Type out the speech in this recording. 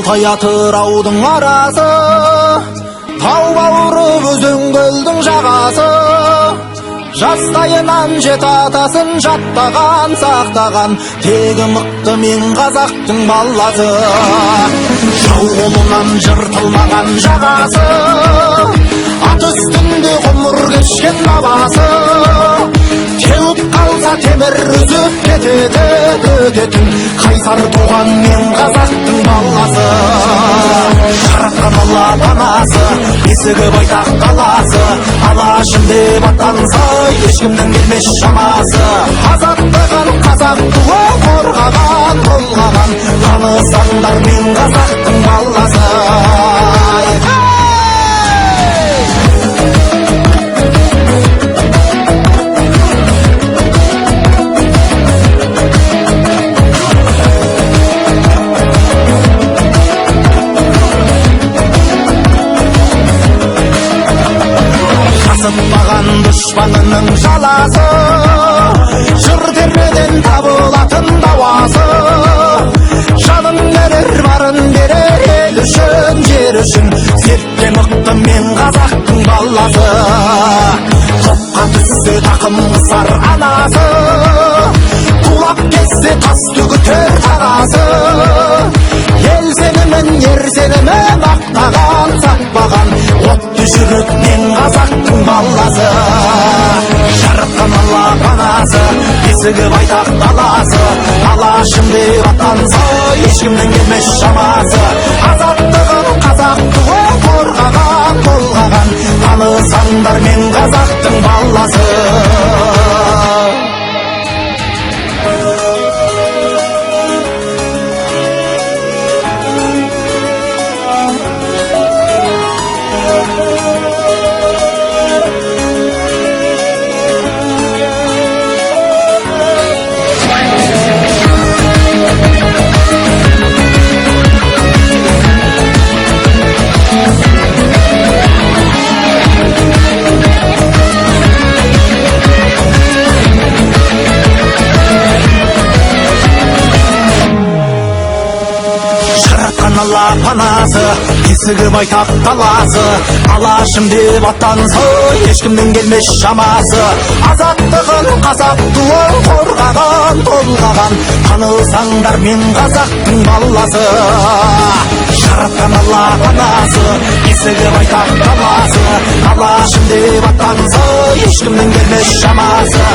алтай атыраудың арасы, тау бауыры өзен көлдің жағасы. Жастайынан жет атасын жаттаған, сақтаған, тегі мықты мен қазақтың баласы. Жау қолынан жыртылмаған жағасы, ат үстінде ғұмыр кешкен бабасы. Теуіп қалса темір үзіп кетеді, өтетін қайсар туған мен қазақтың баласы. Жаратқан Алла панасы, есігі байтақ қаласы, алашым деп аттанса ешкімнің келмес шамасы. Азаттығын қазақ туы қорғаған, толғаған, танысаңдар мен қазақтың баласы. Асықпаған дұшпанының жаласы, жыр термеден табылатын дауасы. Жанын берер, барын берер, ел үшін, жер үшін, сертке мықты мен қазақтың баласы. Топқа түссе тақым сар анасы, тулап кетсе тас төгітер тағасы. Ел сенімін, ер сенімін мақтаған, сатпаған, отты жүрек мен қазақтың баласы. Жаратқан Алла панасы, есігі байтақ даласы, алашым деп аттанса ешкімнің келмес шамасы. Азаттығын қазақ туы қорғаған, толғаған, танысаңдар мен қазақтың баласы. Алла панасы, есігі байтақ даласы, алашым деп аттанса ешкімнің келмес шамасы. Азаттығын қазақ туы қорғаған, толғаған, танысаңдар мен қазақтың баласы. Жаратқан Алла панасы, есігі байтақ даласы, алашым деп аттанса ешкімнің келмес шамасы.